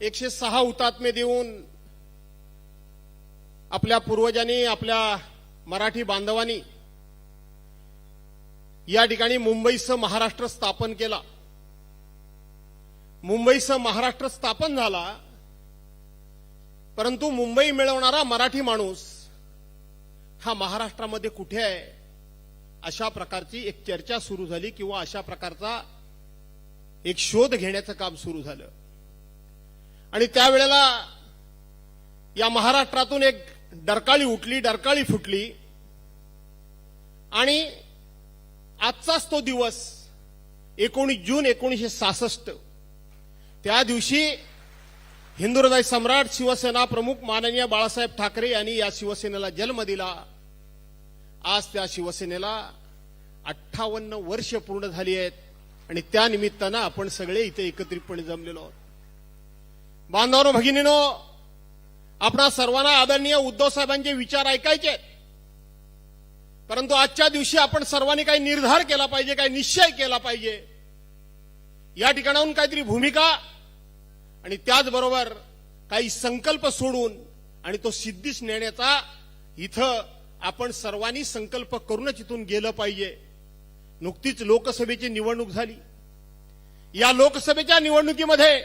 106 हुतात्मे देऊन आपल्या पूर्वजांनी, आपल्या मराठी बांधवांनी या ठिकाणी मुंबईसह महाराष्ट्र स्थापन केला. मुंबईसह महाराष्ट्र स्थापन झाला, परंतु मुंबई मिळवणारा मराठी माणूस हा महाराष्ट्रामध्ये कुठे आहे, अशा प्रकारची एक चर्चा सुरू झाली किंवा अशा प्रकारचा एक शोध घेण्याचं काम सुरू झालं. आणि त्यावेळेला या महाराष्ट्रातून एक डरकाळी उठली, डरकाळी फुटली. आणि आजचाच तो दिवस 19 जून 1966, त्या दिवशी हिंदू हृदय सम्राट शिवसेना प्रमुख माननीय बाळासाहेब ठाकरे यांनी या शिवसेनेला जन्म दिला. आज त्या शिवसेनेला 58 वर्ष पूर्ण झाली आहेत आणि त्या निमित्तानं आपण सगळे इथे एकत्रितपणे जमलेलो आहोत. बांधवांनो, भगिनींनो, आपणा सर्वांना आदरणीय उद्धव साहेबांचे विचार ऐकायचे आहेत, परंतु आजच्या दिवशी आपण सर्वांनी काही निर्धार केला पाहिजे, काही निश्चय केला पाहिजे. या ठिकाणाहून काहीतरी भूमिका आणि त्याचबरोबर काही संकल्प सोडून आणि तो सिद्धीस नेण्याचा इथं आपण सर्वांनी संकल्प करूनच इथून गेलं पाहिजे. नुकतीच लोकसभेची निवडणूक झाली. या लोकसभेच्या निवडणुकीमध्ये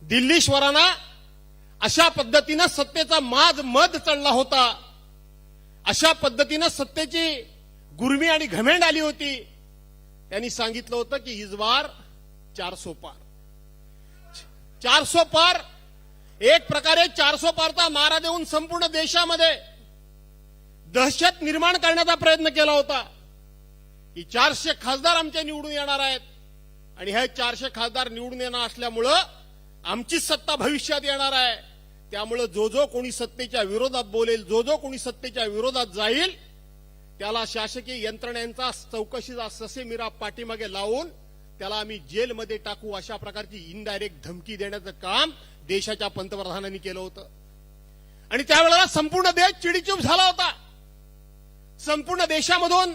दिल्लीश्वरांना अशा पद्धतीनं सत्तेचा माज मध चढला होता, अशा पद्धतीनं सत्तेची गुर्मी आणि घमेंड आली होती. त्यांनी सांगितलं होतं की इस बार 400 पार. 400 पार, एक प्रकारे 400 पारचा नारा देऊन संपूर्ण देशामध्ये दहशत निर्माण करण्याचा प्रयत्न केला होता की 400 खासदार आमचे निवडून येणार आहेत आणि हे 400 खासदार निवडून येणार असल्यामुळं आमची सत्ता भविष्यात येणार आहे. त्यामुळे जो जो कोणी सत्तेच्या विरोधात बोलेल, जो जो कोणी सत्तेच्या विरोधात जाईल, त्याला शासकीय यंत्रणेचा चौकशीचा ससेमिरा पाठीमागे लावून त्याला आम्ही जेलमध्ये टाकू, अशा प्रकारची इनडायरेक्ट धमकी देण्याचं काम देशाच्या पंतप्रधानांनी केलं होतं. आणि त्यावेळेला संपूर्ण देश चिडीचूप झाला होता. संपूर्ण देशामधून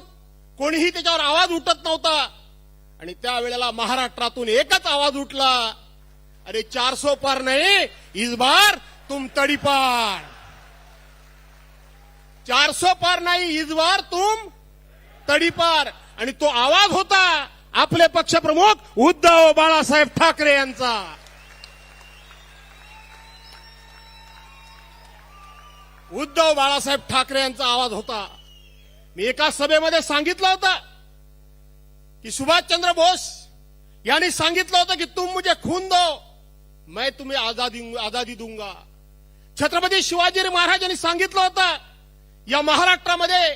कोणीही त्याच्यावर आवाज उठत नव्हता. आणि त्यावेळेला महाराष्ट्रातून एकच आवाज उठला, अरे 400 पार नहीं, इस बार तुम तडीपार. 400 पार नाही, इस बार तुम तडीपार. आणि तो आवाज होता आपले पक्षप्रमुख उद्धव बाळासाहेब ठाकरे यांचा. उद्धव बाळासाहेब ठाकरे यांचा आवाज होता. मी एका सभेमध्ये सांगितलं होतं की सुभाषचंद्र बोस यांनी सांगितलं होतं की तुम मुझे खून दो, मैं तुम्हें आजादी दूंगा. छत्रपती शिवाजी महाराजांनी सांगितलं होतं या महाराष्ट्रामध्ये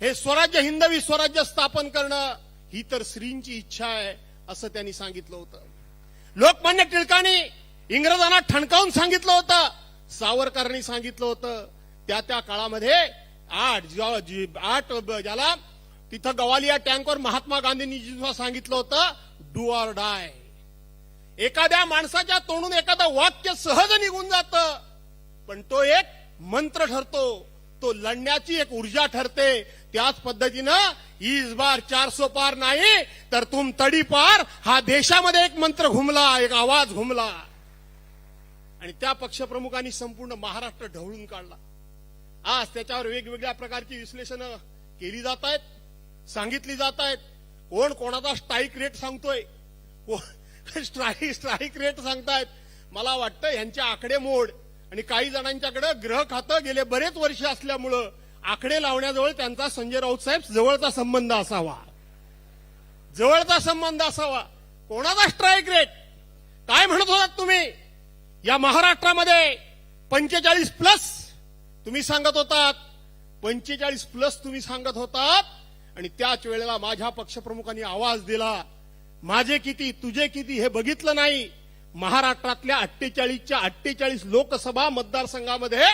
हे स्वराज्य, हिंदवी स्वराज्य स्थापन करणं ही तर श्रींची इच्छा आहे, असं त्यांनी सांगितलं होतं. लोकमान्य टिळकांनी इंग्रजांना ठणकावून सांगितलं होतं, सावरकरांनी सांगितलं होतं. त्या काळामध्ये 8 ज्याला तिथं गवालिया टँकवर महात्मा गांधींनी जेव्हा सांगितलं होतं डू ऑर डाय. एखाद्या माणसाच्या तोंडून एखादं वाक्य सहज निघून जातं, पण तो एक मंत्र ठरतो, तो लढण्याची एक ऊर्जा ठरते. त्याच पद्धतीनं इस बार 400 पार नाही तर तुम तडी पार हा देशामध्ये एक मंत्र घुमला, एक आवाज घुमला. आणि त्या पक्षप्रमुखांनी संपूर्ण महाराष्ट्र ढवळून काढला. आज त्याच्यावर वेगवेगळ्या प्रकारची विश्लेषणं केली जात आहेत, सांगितली जात आहेत. कोण कोणाचा स्ट्राईक रेट सांगतोय, स्ट्राईक रेट सांगतायत. मला वाटतं यांच्या आकडेमोड आणि काही जणांच्याकडे ग्रह खातं गेले बरेच वर्ष असल्यामुळं आकडे लावण्याजवळ त्यांचा संजय राऊत साहेब जवळचा संबंध असावा, जवळचा संबंध असावा. कोणाचा स्ट्राईक रेट काय म्हणत होतात तुम्ही? या महाराष्ट्रामध्ये 45+ तुम्ही सांगत होतात, 45+ तुम्ही सांगत होतात. आणि त्याच वेळेला माझ्या पक्षप्रमुखांनी आवाज दिला, माझे किती तुझे किती हे बघितलं नाही. महाराष्ट्रातल्या 48च्या 48 लोकसभा मतदारसंघामध्ये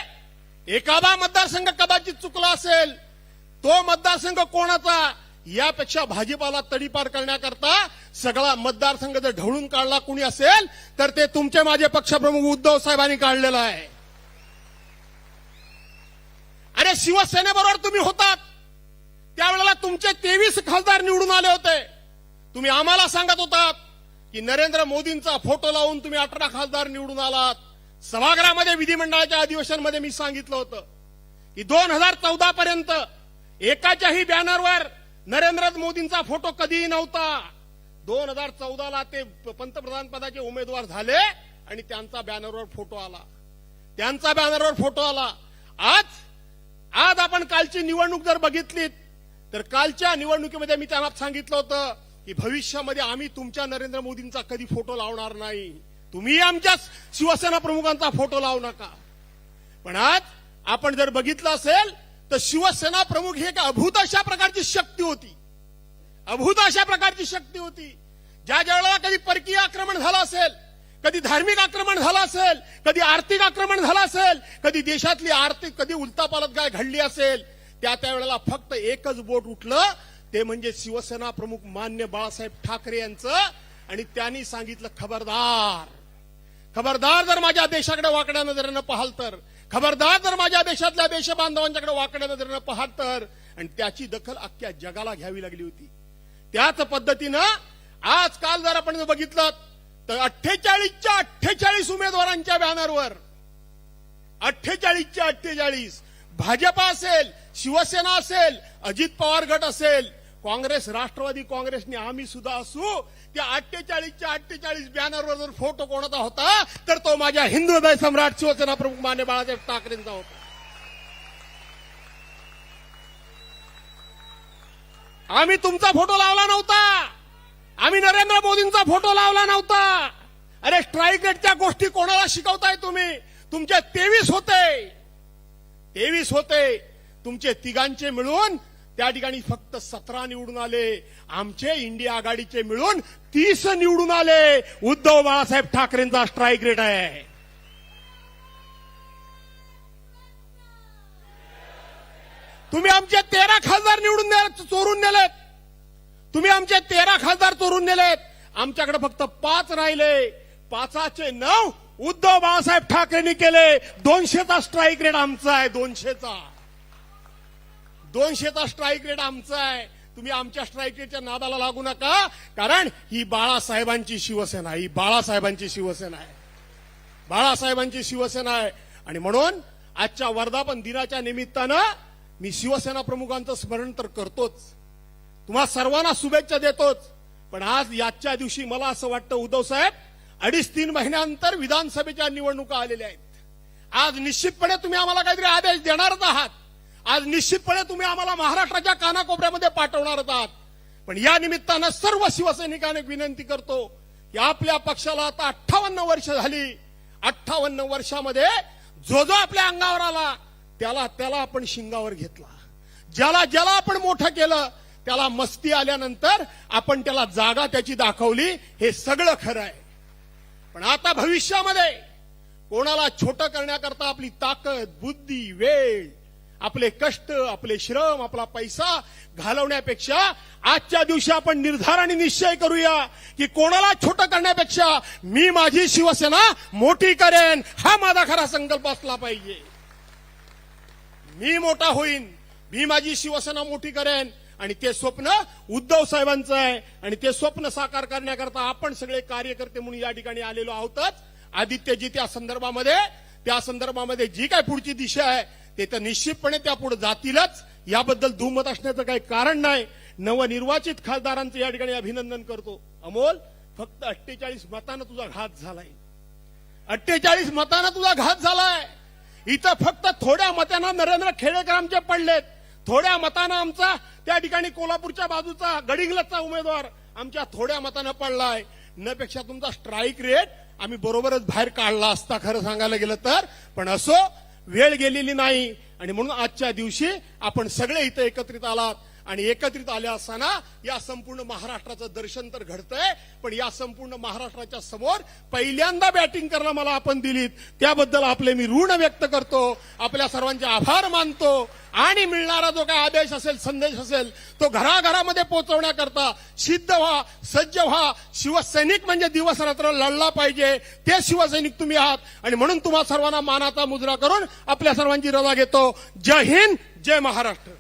एखादा मतदारसंघ कदाचित चुकला असेल, तो मतदारसंघ कोणाचा यापेक्षा भाजपाला तडीपार करण्याकरता सगळा मतदारसंघ जर ढवळून काढला कुणी असेल तर ते तुमचे माझे पक्षप्रमुख उद्धव साहेबांनी काढलेला आहे. अरे शिवसेनेबरोबर तुम्ही होतात त्यावेळेला तुमचे 23 खासदार निवडून आले होते. तुम्ही आम्हाला सांगत होतात की नरेंद्र मोदींचा फोटो लावून तुम्ही 18 खासदार निवडून आलात. सभागृहामध्ये विधिमंडळाच्या अधिवेशनामध्ये मी सांगितलं होतं की 2014 पर्यंत एकाच्याही बॅनरवर नरेंद्र मोदींचा फोटो कधीही नव्हता. 2014ला ते पंतप्रधान पदाचे उमेदवार झाले आणि त्यांचा बॅनरवर फोटो आला. आज आपण कालची निवडणूक जर बघितलीत तर कालच्या निवडणुकीमध्ये मी त्यांना सांगितलं होतं की भविष्यामध्ये आम्ही तुमच्या नरेंद्र मोदींचा कधी फोटो लावणार नाही. तुम्ही आमच्या शिवसेना प्रमुखांचा फोटो लावू नका. पण आज आपण जर बघितलं असेल तर शिवसेना प्रमुख ही एक अभूत अशा प्रकारची शक्ती होती. ज्या वेळेला कधी परकीय आक्रमण झालं असेल, कधी धार्मिक आक्रमण झालं असेल, कधी आर्थिक आक्रमण झालं असेल, कधी देशातली आर्थिक कधी उलटापालट काय घडली असेल, त्यावेळेला फक्त एकच बोट उठलं, ते म्हणजे शिवसेना प्रमुख मान्य बाळासाहेब ठाकरे यांचं. आणि त्यांनी सांगितलं खबरदार जर माझ्या देशाकडे वाकड्या नजरेनं पाहाल तर, खबरदार जर माझ्या देशातल्या देशबांधवांच्याकडे वाकड्या नजरेनं पाहाल तर. आणि त्याची दखल अख्ख्या जगाला घ्यावी लागली होती. त्याच पद्धतीनं आजकाल जर आपण बघितलं तर 48च्या 48 उमेदवारांच्या बॅनरवर 48च्या 48 भाजपा असेल, शिवसेना असेल, अजित पवार गट असेल, काँग्रेस, राष्ट्रवादी काँग्रेसने आम्ही सुद्धा असू, त्या 48च्या 48 बॅनरवर जर फोटो कोणाचा होता तर तो माझ्या हिंदू हृदय सम्राट शिवसेना प्रमुख मान्य बाळासाहेब ठाकरेंचा होता. आम्ही तुमचा फोटो लावला नव्हता, आम्ही नरेंद्र मोदींचा फोटो लावला नव्हता. अरे स्ट्राईक रेटच्या गोष्टी कोणाला शिकवताय तुम्ही? तुमचे 23 होते, तुमचे तिघांचे मिळून त्या ठिकाणी फक्त 17 निवडून आले. आमचे इंडिया आघाडीचे मिळून 30 निवडून आले. उद्धव बाळासाहेब ठाकरेंचा स्ट्राईक रेट आहे. तुम्ही आमचे 13 खासदार चोरून नेलेत. आमच्याकडे फक्त 5 राहिले. 5चे 9 उद्धव बाळासाहेब ठाकरेंनी केले. 200चा स्ट्राईक रेट आमचा आहे. 200चा स्ट्राईक रेट आमचा आहे. तुम्ही आमच्या स्ट्राईक रेटच्या नादाला लागू नका, कारण ही बाळासाहेबांची शिवसेना आहे. आणि म्हणून आजच्या वर्धापन दिनाच्या निमित्तानं मी शिवसेना प्रमुखांचं स्मरण तर करतोच, तुम्हा सर्वांना शुभेच्छा देतोच. पण आज याच्या दिवशी मला असं वाटतं उद्धव साहेब, 2.5-3 महिन्यानंतर विधानसभेच्या निवडणुका आलेल्या आहेत. आज निश्चितपणे तुम्ही आम्हाला काहीतरी आदेश देणारच आहात. आज निश्चितपणे तुम्ही आम्हाला महाराष्ट्राच्या कानाकोपऱ्यामध्ये पाठवणारच आहात. पण या निमित्तानं सर्व शिवसैनिकांना विनंती करतो की आपल्या पक्षाला आता 58 वर्ष झाली. 58 वर्षामध्ये जो आपल्या अंगावर आला त्याला आपण शिंगावर घेतला. ज्याला आपण मोठं केलं त्याला मस्ती आल्यानंतर आपण त्याला जागा त्याची दाखवली. हे सगळं खरं आहे. पण आता भविष्यामध्ये कोणाला छोटं करण्याकरता आपली ताकद, बुद्धी, वेळ, आपले कष्ट, आपले श्रम, आपला पैसा घालवण्यापेक्षा आजच्या दिवशी आपण निर्धार आणि निश्चय करूया की कोणाला छोटं करण्यापेक्षा मी माझी शिवसेना मोठी करेन. हा माझा खरा संकल्प असला पाहिजे. मी मोठा होईन, मी माझी शिवसेना मोठी करेन. आणि ते स्वप्न उद्धव साहेबांचं आहे. आणि ते स्वप्न साकार करण्याकरता आपण सगळे कार्यकर्ते म्हणून या ठिकाणी आलेलो आहोतच. आदित्यजी त्या संदर्भामध्ये जी काय पुढची दिशा आहे ते तर निश्चितपणे त्या पुढे जातीलच. याबद्दल दुमत असण्याचं काही कारण नाही. नवनिर्वाचित खासदारांचं या ठिकाणी अभिनंदन करतो. अमोल, फक्त 48 मतानं तुझा घात झालाय. 48 मतानं तुझा घात झालाय. इथं फक्त थोड्या मतांना नरेंद्र खेडेकर आमचे पडलेत. थोड्या मतानं आमचा त्या ठिकाणी कोल्हापूरच्या बाजूचा गडिंग्लजचा उमेदवार आमच्या थोड्या मतानं पडलाय. नपेक्षा तुमचा स्ट्राईक रेट आम्ही बरोबरच बाहेर काढला असता खरं सांगायला गेलं तर. पण असो, वेळ गेलेली नाही. आणि म्हणून आजच्या दिवशी आपण सगळे इथं एकत्रित आलात. आणि एकत्रित आले असताना या संपूर्ण महाराष्ट्राचं दर्शन तर घडतंय. पण या संपूर्ण महाराष्ट्राच्या समोर पहिल्यांदा बॅटिंग करायला मला आपण दिलीत, त्याबद्दल आपले मी ऋण व्यक्त करतो. आपल्या सर्वांचे आभार मानतो. आणि मिळणारा जो काही आदेश असेल, संदेश असेल, तो घराघरामध्ये पोहोचवण्याकरता सिद्ध व्हा, सज्ज व्हा. शिवसैनिक म्हणजे दिवस रात्र लढला पाहिजे, ते शिवसैनिक तुम्ही आहात. आणि म्हणून तुम्हा सर्वांना मानाचा मुजरा करून आपल्या सर्वांची रजा घेतो. जय हिंद, जय महाराष्ट्र.